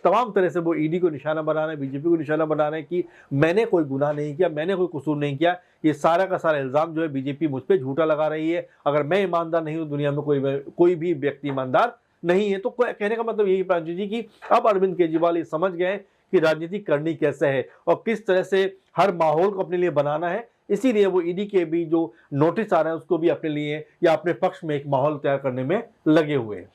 तमाम तरह से वो ईडी को निशाना बना रहे हैं, बीजेपी को निशाना बना रहे हैं कि मैंने कोई गुनाह नहीं किया, मैंने कोई कसूर नहीं किया। ये सारा का सारा इल्ज़ाम जो है बीजेपी मुझ पे झूठा लगा रही है। अगर मैं ईमानदार नहीं हूँ, दुनिया में कोई भी व्यक्ति ईमानदार नहीं है। तो कहने का मतलब यही प्रांजू जी कि अब अरविंद केजरीवाल ये समझ गए हैं कि राजनीति करनी कैसे है और किस तरह से हर माहौल को अपने लिए बनाना है। इसीलिए वो ईडी के भी जो नोटिस आ रहे हैं उसको भी अपने लिए या अपने पक्ष में एक माहौल तैयार करने में लगे हुए हैं।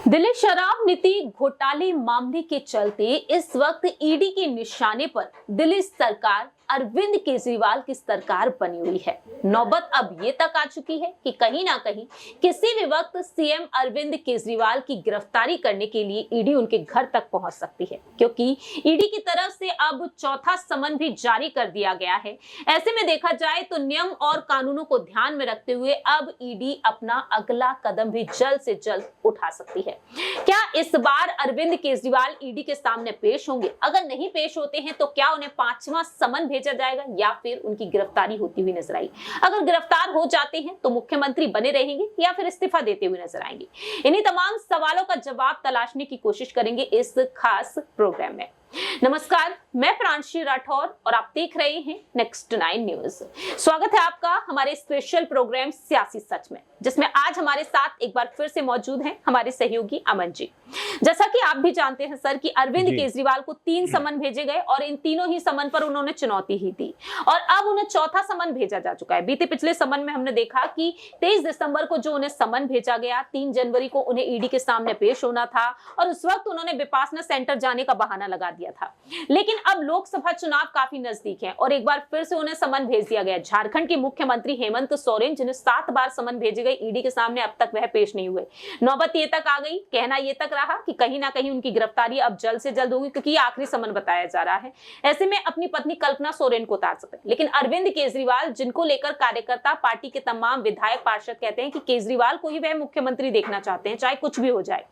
दिल्ली शराब नीति घोटाले मामले के चलते इस वक्त ईडी के निशाने पर दिल्ली सरकार अरविंद केजरीवाल की सरकार बनी हुई है। नौबत अब ये तक आ चुकी है कि कहीं ना कहीं किसी भी वक्त सीएम अरविंद केजरीवाल की गिरफ्तारी करने के लिए ईडी उनके घर तक पहुंच सकती है, क्योंकि ईडी की तरफ से अब चौथा समन भी जारी कर दिया गया है। ऐसे में देखा जाए तो नियम और कानूनों को ध्यान में रखते हुए अब ईडी अपना अगला कदम भी जल्द से जल्द उठा सकती है। क्या इस बार अरविंद केजरीवाल ईडी के सामने पेश होंगे? अगर नहीं पेश होते हैं तो क्या उन्हें 5वां समन भेजा जाएगा या फिर उनकी गिरफ्तारी होती हुई नजर आएगी? अगर गिरफ्तार हो जाते हैं तो मुख्यमंत्री बने रहेंगे या फिर इस्तीफा देते हुए नजर आएंगे? इन्हीं तमाम सवालों का जवाब तलाशने की कोशिश करेंगे इस खास प्रोग्राम में। नमस्कार, मैं प्रांशी राठौर और आप देख रहे हैं नेक्स्ट 9 न्यूज। स्वागत है आपका हमारे स्पेशल प्रोग्राम सियासी सच में, जिसमें आज हमारे साथ एक बार फिर से मौजूद हैं हमारे सहयोगी अमन जी। जैसा कि आप भी जानते हैं सर कि अरविंद केजरीवाल को 3 समन भेजे गए और इन तीनों ही समन पर उन्होंने चुनौती ही दी और अब उन्हें चौथा समन भेजा जा चुका है। बीते पिछले समन में हमने देखा कि 23 दिसंबर को जो उन्हें समन भेजा गया, 3 जनवरी को उन्हें ईडी के सामने पेश होना था और उस वक्त उन्होंने विपासना सेंटर जाने का बहाना लगा दिया था। लेकिन अब लोकसभा चुनाव काफी नजदीक है और एक बार फिर से उन्हें समन भेज दिया गया। झारखंड के मुख्यमंत्री हेमंत सोरेन, जिन्हें 7 बार समन भेजे गए ईडी के सामने, अब तक वह पेश नहीं हुए। नौबत ये तक आ गई, कहना ये तक रहा कि कहीं ना कहीं उनकी गिरफ्तारी अब जल्द से जल्द होगी, क्योंकि ये आखिरी समन बताया जा रहा है। ऐसे में अपनी पत्नी कल्पना सोरेन को उतार सकते हैं, लेकिन अरविंद केजरीवाल, जिनको लेकर कार्यकर्ता, पार्टी के तमाम विधायक, पार्षद कहते हैं कि केजरीवाल को ही वह मुख्यमंत्री देखना चाहते हैं, चाहे कुछ भी हो जाए।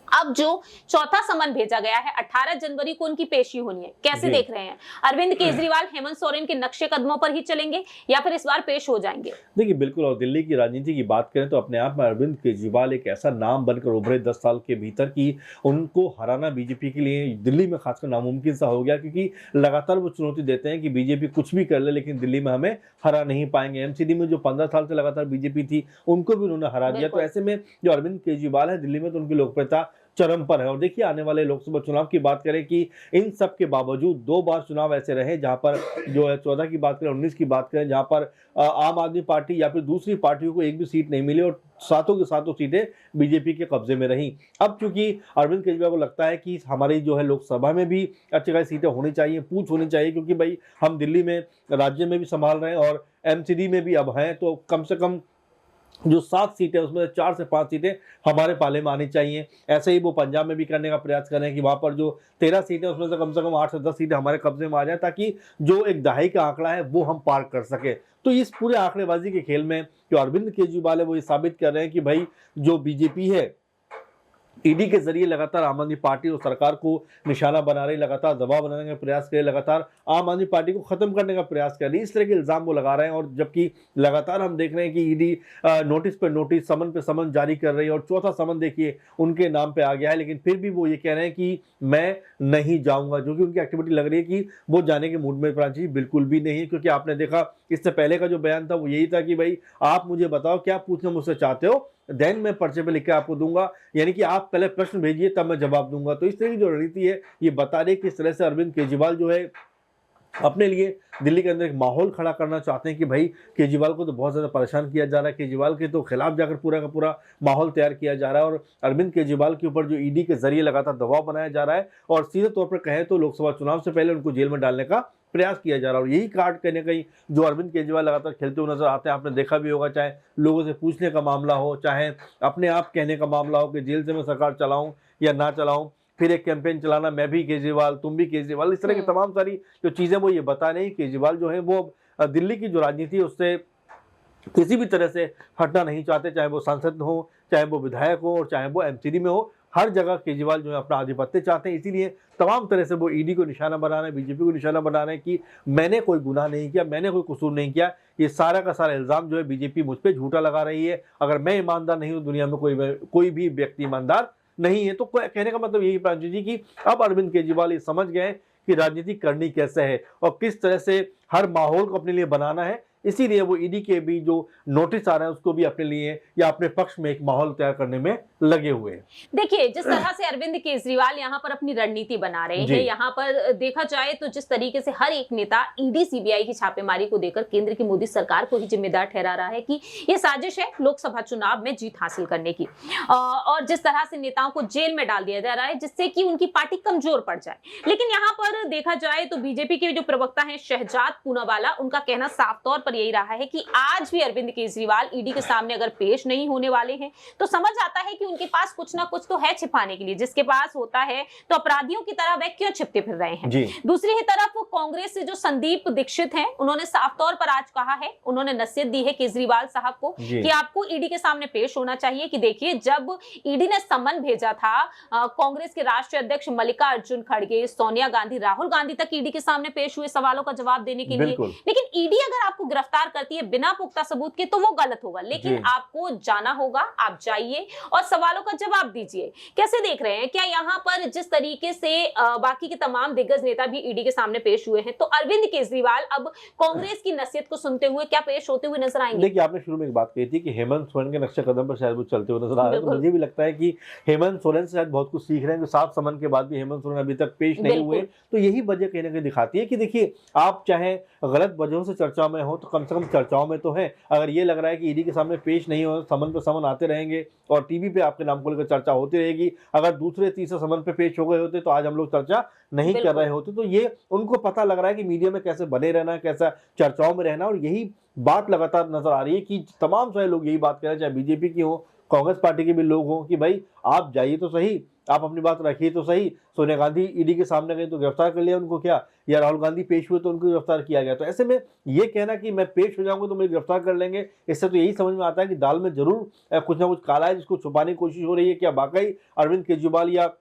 अब जो चौथा समन भेजा गया है, 18 जनवरी को उनकी पेशी होनी है। कैसे देख रहे हैं? अरविंद केजरीवाल हेमंत सोरेन के नक्शे कदमों पर ही चलेंगे या फिर इस बार पेश हो जाएंगे? देखिए, बिल्कुल। और दिल्ली की राजनीति की बात करें तो अपने आप में अरविंद केजरीवाल एक ऐसा नाम बनकर उभरे 10 साल के भीतर कि उनको हराना बीजेपी के लिए दिल्ली में खासकर नामुमकिन सा हो गया, क्योंकि लगातार वो चुनौती देते हैं कि बीजेपी कुछ भी कर ले लेकिन दिल्ली में हमें हरा नहीं पाएंगे। एमसीडी में जो 15 साल से लगातार बीजेपी थी, उनको भी उन्होंने हरा दिया। तो ऐसे में जो अरविंद केजरीवाल है दिल्ली में, तो उनकी लोकप्रियता चरम पर है। और देखिए, आने वाले लोकसभा चुनाव की बात करें कि इन सब के बावजूद 2 बार चुनाव ऐसे रहे जहां पर जो है 14 की बात करें, 19 की बात करें, जहां पर आम आदमी पार्टी या फिर दूसरी पार्टियों को एक भी सीट नहीं मिली और सातों की सातों सीटें बीजेपी के कब्जे में रहीं। अब चूंकि अरविंद केजरीवाल को लगता है कि हमारी जो है लोकसभा में भी अच्छी खासी सीटें होनी चाहिए, पूछ होनी चाहिए, क्योंकि भाई हम दिल्ली में राज्य में भी संभाल रहे हैं और एमसीडी में भी अब हैं, तो कम से कम जो 7 सीटें उसमें 4 से 5 सीटें हमारे पाले में आनी चाहिए। ऐसे ही वो पंजाब में भी करने का प्रयास कर रहे हैं कि वहाँ पर जो 13 सीटें उसमें से कम 8 से 10 सीटें हमारे कब्जे में आ जाए, ताकि जो एक दहाई का आंकड़ा है वो हम पार कर सके। तो इस पूरे आंकड़ेबाजी के खेल में जो अरविंद केजरीवाल है वो ये साबित कर रहे हैं कि भाई जो बीजेपी है, ईडी के जरिए लगातार आम आदमी पार्टी और सरकार को निशाना बना रही, लगातार दबाव बनाने का प्रयास कर रही, लगातार आम आदमी पार्टी को खत्म करने का प्रयास कर रही, इस तरह के इल्जाम वो लगा रहे हैं। और जबकि लगातार हम देख रहे हैं कि ईडी नोटिस पर नोटिस, समन पे समन जारी कर रही है और चौथा समन देखिए उनके नाम पे आ गया है, लेकिन फिर भी वो ये कह रहे हैं कि मैं नहीं जाऊंगा, जो कि उनकी एक्टिविटी लग रही है कि वो जाने के मूड में प्रांची बिल्कुल भी नहीं है। क्योंकि आपने देखा इससे पहले का जो बयान था वो यही था कि भाई आप मुझे बताओ क्या पूछना मुझसे चाहते हो, देन मैं पर्चे पे लिख के आपको दूंगा, यानी कि आप पहले प्रश्न भेजिए तब मैं जवाब दूंगा। तो इस तरह की जो रणनीति है ये बता रही है किस तरह से अरविंद केजरीवाल जो है अपने लिए दिल्ली के अंदर एक माहौल खड़ा करना चाहते हैं कि भाई केजरीवाल को तो बहुत ज़्यादा परेशान किया जा रहा है, केजरीवाल के तो खिलाफ जाकर पूरा का पूरा माहौल तैयार किया जा रहा है और अरविंद केजरीवाल के ऊपर जो ईडी के जरिए लगातार दबाव बनाया जा रहा है और सीधे तौर पर कहें तो लोकसभा चुनाव से पहले उनको जेल में डालने का प्रयास किया जा रहा है। और यही कार्ड कहीं ना कहीं जो अरविंद केजरीवाल लगातार खेलते हुए नजर आते हैं, आपने देखा भी होगा, चाहे लोगों से पूछने का मामला हो, चाहे अपने आप कहने का मामला हो कि जेल से मैं सरकार चलाऊं या ना चलाऊं, फिर एक कैंपेन चलाना, मैं भी केजरीवाल तुम भी केजरीवाल, इस तरह की तमाम सारी जो चीजें वो ये बता रही केजरीवाल जो है वो दिल्ली की जो राजनीति है उससे किसी भी तरह से हटना नहीं चाहते, चाहे वो सांसद हो, चाहे वो विधायक हो और चाहे वो एमसीडी में हो। हर जगह केजरीवाल जो है अपना आधिपत्य चाहते हैं, इसीलिए तमाम तरह से वो ईडी को निशाना बना रहे हैं, बीजेपी को निशाना बना रहे हैं कि मैंने कोई गुनाह नहीं किया, मैंने कोई कसूर नहीं किया। ये सारा का सारा इल्ज़ाम जो है बीजेपी मुझ पे झूठा लगा रही है। अगर मैं ईमानदार नहीं हूँ, दुनिया में कोई भी व्यक्ति ईमानदार नहीं है। तो कहने का मतलब यही प्रांजू जी कि अब अरविंद केजरीवाल ये समझ गए हैं कि राजनीति करनी कैसे है और किस तरह से हर माहौल को अपने लिए बनाना है। इसीलिए वो ईडी के भी जो नोटिस आ रहे हैं उसको भी अपने लिए या अपने पक्ष में एक माहौल तैयार करने में लगे हुए हैं। देखिए, जिस तरह से अरविंद केजरीवाल यहाँ पर अपनी रणनीति बना रहे हैं, यहाँ पर देखा जाए तो जिस तरीके से हर एक नेता ईडी सीबीआई की छापेमारी को देकर केंद्र की मोदी सरकार को ही जिम्मेदार ठहरा रहा है कि ये साजिश है लोकसभा चुनाव में जीत हासिल करने की, और जिस तरह से नेताओं को जेल में डाल दिया जा रहा है जिससे कि उनकी पार्टी कमजोर पड़ जाए। लेकिन यहाँ पर देखा जाए तो बीजेपी के जो प्रवक्ता है शहजाद पूनावाला, उनका कहना साफ तौर पर यही रहा है कि आज भी अरविंद केजरीवाल ईडी के सामने अगर पेश नहीं होने वाले हैं तो समझ आता है कि उनके पास कुछ ना कुछ तो है छिपाने के लिए। जिसके पास होता है तो अपराधियों की तरह वह क्यों छिपते फिर रहे हैं। दूसरी ही तरफ कांग्रेस से जो संदीप दीक्षित हैं, उन्होंने साफ तौर पर आज कहा है, उन्होंने नसीहत दी है केजरीवाल साहब को कि आपको ईडी के सामने पेश होना चाहिए। कि देखिए, जब ईडी ने सम्मन भेजा था कांग्रेस के राष्ट्रीय अध्यक्ष मल्लिकार्जुन खड़गे, सोनिया गांधी, राहुल गांधी तक ईडी के सामने पेश हुए सवालों का जवाब देने के लिए। लेकिन ईडी अगर आपको गिरफ्तार करती है बिना पुख्ता सबूत के तो वो गलत होगा। लेकिन आपको जाना होगा, आप जाइए और सवालों का जवाब दीजिए। कैसे देख रहे हैं, क्या यहाँ पर जिस तरीके से बाकी के तमाम दिग्गज नेता भी ईडी के सामने पेश हुए हैं, तो अरविंद केजरीवाल अब कांग्रेस की नसीहत को सुनते हुए क्या पेश होते हुए नजर आएंगे? देखिए, आपने शुरू में एक बात कही थी कि हेमंत सोरेन के नक्शे कदम पर शायद वो चलते हुए नजर आ रहे हैं। तो मुझे भी लगता है कि हेमंत सोरेन से शायद बहुत कुछ सीख रहे हैं। सात समन के बाद भी हेमंत सोरेन अभी तक पेश नहीं हुए, तो यही वजह कहीं ना कहीं दिखाती है कि देखिए, आप चाहे गलत वजहों से चर्चा में हो तो कम से कम चर्चाओं में तो है। अगर ये लग रहा है कि ईडी के सामने पेश नहीं हो, समन पे समन आते रहेंगे और टीवी पे आपके नाम को लेकर चर्चा होती रहेगी। अगर दूसरे तीसरे समन पे पेश हो गए होते तो आज हम लोग चर्चा नहीं कर रहे होते। तो ये उनको पता लग रहा है कि मीडिया में कैसे बने रहना, कैसा चर्चाओं में रहना, और यही बात लगातार नजर आ रही है कि तमाम सारे लोग यही बात कह रहे हैं, चाहे बीजेपी की हो, कांग्रेस पार्टी के भी लोग हों, कि भाई आप जाइए तो सही, आप अपनी बात रखिए तो सही। सोनिया गांधी ईडी के सामने गई तो गिरफ्तार कर लिया उनको क्या, या राहुल गांधी पेश हुए तो उनको गिरफ्तार किया गया। तो ऐसे में ये कहना कि मैं पेश हो जाऊंगा तो मुझे गिरफ्तार कर लेंगे, इससे तो यही समझ में आता है कि दाल में जरूर कुछ ना कुछ काला है जिसको छुपाने की कोशिश हो रही है। क्या वाकई अरविंद केजरीवाल या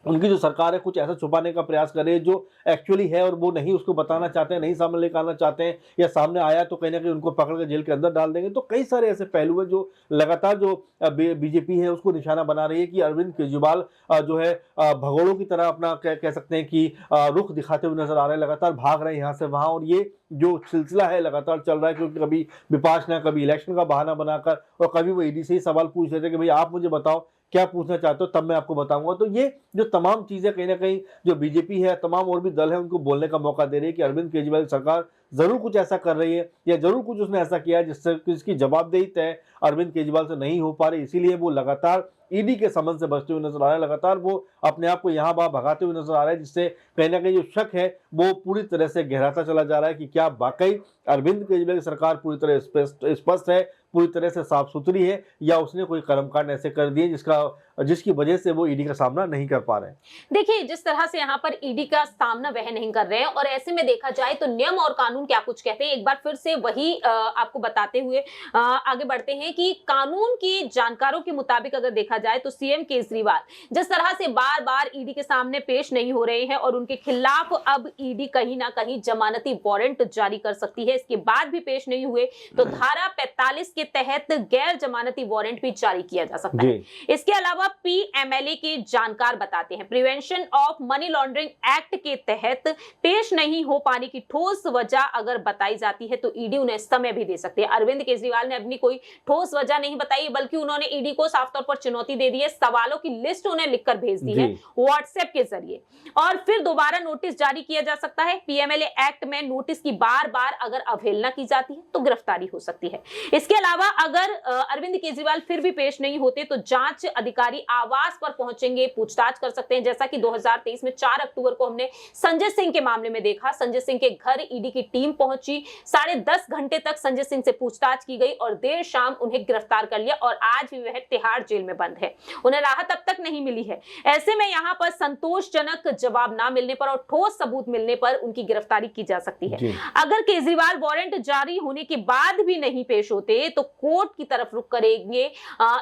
उनकी जो सरकार है कुछ ऐसा छुपाने का प्रयास कर रही है जो एक्चुअली है और वो नहीं उसको बताना चाहते हैं, नहीं सामने लेकर आना चाहते हैं, या सामने आया तो कहीं ना कहीं उनको पकड़ कर जेल के अंदर डाल देंगे। तो कई सारे ऐसे पहलू हैं जो लगातार जो बीजेपी है उसको निशाना बना रही है कि अरविंद केजरीवाल जो है भगोड़ों की तरह अपना कह सकते हैं कि रुख दिखाते हुए नजर आ रहे हैं, लगातार भाग रहे हैं यहाँ से वहाँ। और ये जो सिलसिला है लगातार चल रहा है, क्योंकि कभी विपक्षना, कभी इलेक्शन का बहाना बनाकर, और कभी वो ईडी से ही सवाल पूछ रहे थे कि भाई आप मुझे बताओ क्या पूछना चाहते हो, तब मैं आपको बताऊंगा। तो ये जो तमाम चीजें कहीं ना कहीं जो बीजेपी है, तमाम और भी दल है, उनको बोलने का मौका दे रही है कि अरविंद केजरीवाल सरकार जरूर कुछ ऐसा कर रही है या जरूर कुछ उसने ऐसा किया है जिससे इसकी जवाबदेही तय अरविंद केजरीवाल से नहीं हो पा रही। इसीलिए वो लगातार ईडी के समन से बचते हुए नजर आ रहे हैं, लगातार वो अपने आप को यहाँ वहां भगाते हुए नजर आ रहे हैं, जिससे कहीं ना कहीं जो शक है वो पूरी तरह से गहराता चला जा रहा है कि क्या वाकई अरविंद केजरीवाल की सरकार पूरी तरह स्पष्ट है, पूरी तरह से साफ सुथरी है, या उसने कोई कर्मकांड ऐसे कर दिए जिसकी वजह से वो ईडी का सामना नहीं कर पा रहे हैं। देखिए, जिस तरह से यहाँ पर ईडी का सामना वह नहीं कर रहे हैं, और ऐसे में देखा जाए तो नियम और कानून क्या कुछ कहते हैं, एक बार फिर से वही आपको बताते हुए आगे बढ़ते हैं कि कानून की जानकारों के मुताबिक अगर देखा जाए तो सीएम केजरीवाल जिस तरह से बार बार ईडी के सामने पेश नहीं हो रहे हैं और उनके खिलाफ अब ईडी कहीं ना कहीं जमानती वारंट जारी कर सकती है, इसके बाद भी पेश नहीं हुए तो धारा 45 के तहत गैर जमानती वारंट भी जारी किया जा सकता है। इसके अलावा पीएमएलए के जानकार बताते हैं prevention of money laundering act के तहत पेश नहीं हो पाने की ठोस वजह अगर बताई जाती है तो ईडी उन्हें समय भी दे सकती है। अरविंद केजरीवाल ने अपनी कोई ठोस वजह नहीं बताई, बल्कि उन्होंने ईडी को साफ तौर पर चुनौती दे दी है, सवालों की लिस्ट उन्हें लिखकर भेज दी है व्हाट्सएप के जरिए, और फिर दोबारा नोटिस जारी किया जा सकता है। पीएमएलए एक्ट में नोटिस की बार बार अगर अवहेलना की जाती है तो गिरफ्तारी हो सकती है। इसके अलावा अगर अरविंद केजरीवाल फिर भी पेश नहीं होते तो जांच अधिकारी आवास पर पहुंचेंगे, पूछताछ कर सकते हैं, जैसा कि 2023 में 4 अक्टूबर को हमने संजय सिंह के मामले में देखा। संजय सिंह के घर ईडी की टीम पहुंची, 10.5 घंटे तक संजय सिंह से पूछताछ की गई और देर शाम उन्हें गिरफ्तार कर लिया और आज भी वह तिहाड़ जेल में बंद है। उन्हें राहत अब तक नहीं मिली है। ऐसे में यहाँ पर संतोषजनक जवाब ना मिलने पर और ठोस सबूत मिलने पर उनकी गिरफ्तारी की जा सकती है। अगर केजरीवाल वारंट जारी होने के बाद भी नहीं पेश होते तो कोर्ट की तरफ रुख करेंगे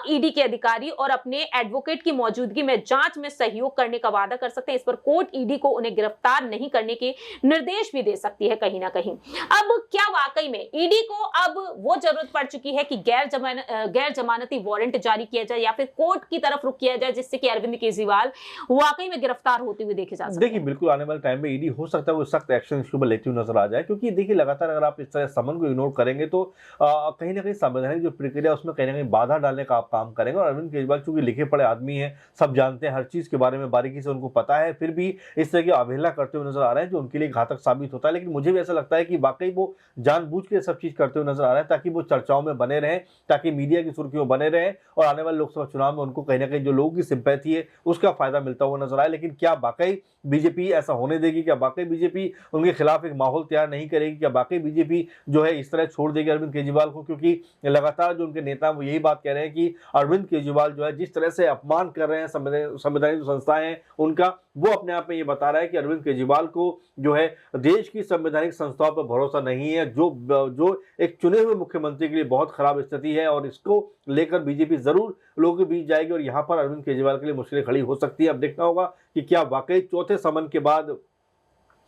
ईडी के अधिकारी और अपने एडवोकेट की मौजूदगी में जांच में सहयोग करने का वादा कर सकते हैं। इस पर कोर्ट ईडी को उन्हें गिरफ्तार नहीं करने के निर्देश भी दे सकती है कहीं ना कहीं। अब क्या वाकई में ईडी को अब वो जरूरत पड़ चुकी है कि गैर जमानती वारंट जारी किया जाए या फिर कोर्ट की तरफ रुख किया जाए जिससे कि अरविंद केजरीवाल वाकई में गिरफ्तार होते हुए देखे जा सकते हैं? देखिए, बिल्कुल आने वाले टाइम में ईडी हो सकता है वो सख्त एक्शन इसके ऊपर लेती हुई नजर आ जाए, क्योंकि देखिए लगातार अगर आप इस तरह समन को इग्नोर करेंगे तो कहीं ना कहीं संवैधानिक जो प्रक्रिया उसमें कहीं ना कहीं बाधा डालने का आप काम करेंगे। और अरविंद केजरीवाल चूंकि लिखे पढ़े आदमी हैं, सब जानते हैं, हर चीज के बारे में बारीकी से उनको पता है, फिर भी इस तरह की अवहेलना करते हुए नजर आ रहे हैं जो उनके लिए घातक साबित होता है। लेकिन मुझे भी ऐसा लगता है कि वाकई वो जानबूझ के सब चीज करते हुए नजर आ रहे हैं ताकि वो चर्चाओं में बने रहें, ताकि मीडिया की सुर्खियों बने रहें और आने वाले लोकसभा चुनाव में उनको कहीं ना कहीं जो लोगों की सिंपैथी है उसका फायदा मिलता हुआ नजर आए। लेकिन क्या वाकई बीजेपी ऐसा होने देगी? क्या वाकई बीजेपी उनके खिलाफ एक माहौल तैयार नहीं करेगी? क्या वाकई बीजेपी जो है इस तरह छोड़ देगी अरविंद केजरीवाल को? क्योंकि लगातार जो उनके नेता वो यही बात कह रहे हैं कि अरविंद केजरीवाल जो है जिस तरह से अपमान कर रहे हैं संवैधानिक जो संस्थाएं हैं उनका, वो अपने आप में ये बता रहा है कि अरविंद केजरीवाल को जो है देश की संवैधानिक संस्थाओं पर भरोसा नहीं है, जो एक चुने हुए मुख्यमंत्री के लिए बहुत खराब स्थिति है और इसको लेकर बीजेपी जरूर लोगों के बीच जाएगी और यहाँ पर अरविंद केजरीवाल के लिए मुश्किलें खड़ी हो सकती है। अब देखना होगा कि क्या वाकई चौथे समन के बाद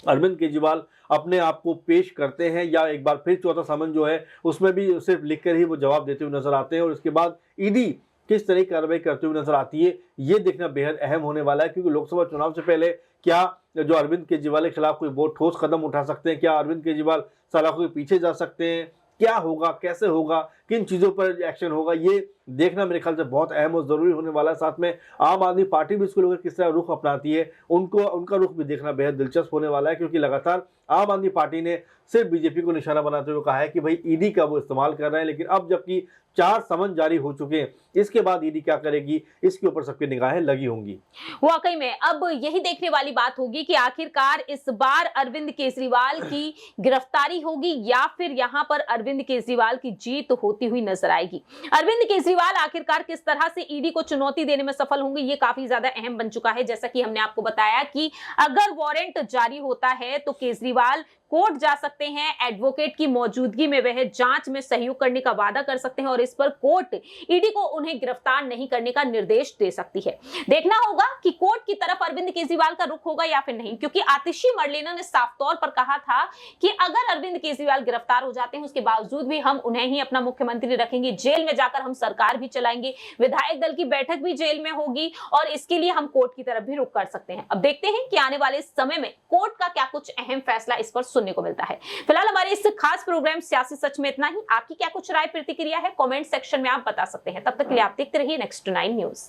अरविंद केजरीवाल अपने आप को पेश करते हैं या एक बार फिर चौथा समन जो है उसमें भी सिर्फ लिखकर ही वो जवाब देते हुए नजर आते हैं और इसके बाद ईडी किस तरह की कार्रवाई करते हुए नजर आती है, ये देखना बेहद अहम होने वाला है। क्योंकि लोकसभा चुनाव से पहले क्या जो अरविंद केजरीवाल के खिलाफ कोई बहुत ठोस कदम उठा सकते हैं? क्या अरविंद केजरीवाल सलाखों के पीछे जा सकते हैं? क्या होगा, कैसे होगा, किन चीजों पर एक्शन होगा, ये देखना मेरे ख्याल से बहुत अहम और जरूरी होने वाला है। साथ में आम आदमी पार्टी भी इसको लेकर किस तरह रुख अपनाती है, उनका रुख भी देखना बेहद दिलचस्प होने वाला है। क्योंकि लगातार आम आदमी पार्टी ने सिर्फ बीजेपी को निशाना बनाते हुए कहा है कि भाई ईडी का वो इस्तेमाल कर रहे हैं, लेकिन अब जबकि 4 समन जारी हो चुके हैं, इसके बाद ईडी क्या करेगी इसके ऊपर सबकी निगाहें लगी होंगी। वाकई में अब यही देखने वाली बात होगी कि आखिरकार इस बार अरविंद केजरीवाल की गिरफ्तारी होगी या फिर यहां पर अरविंद केजरीवाल की जीत होती हुई नजर आएगी। अरविंद केजरीवाल आखिरकार किस तरह से ईडी को चुनौती देने में सफल होंगे, ये काफी ज्यादा अहम बन चुका है। जैसा कि हमने आपको बताया कि अगर वारंट जारी होता है तो केजरीवाल कोर्ट जा सकते हैं, एडवोकेट की मौजूदगी में वह जांच में सहयोग करने का वादा कर सकते हैं और इस पर कोर्ट ईडी को उन्हें गिरफ्तार नहीं करने का निर्देश दे सकती है। देखना होगा कि कोर्ट की तरफ अरविंद केजरीवाल का रुख होगा या फिर नहीं, क्योंकि आतिशी मरलेना ने साफ तौर पर कहा था कि अगर अरविंद केजरीवाल गिरफ्तार हो जाते हैं उसके बावजूद भी हम उन्हें ही अपना मुख्यमंत्री रखेंगे, जेल में जाकर हम सरकार भी चलाएंगे, विधायक दल की बैठक भी जेल में होगी और इसके लिए हम कोर्ट की तरफ भी रुख कर सकते हैं। अब देखते हैं कि आने वाले समय में कोर्ट का क्या कुछ अहम फैसला इस पर सुनने को मिलता है। फिलहाल हमारे इस खास प्रोग्राम सियासी सच में इतना ही। आपकी क्या कुछ राय प्रतिक्रिया है कमेंट सेक्शन में आप बता सकते हैं। तब तक के लिए आप देखते रहिए नेक्स्ट 9 न्यूज।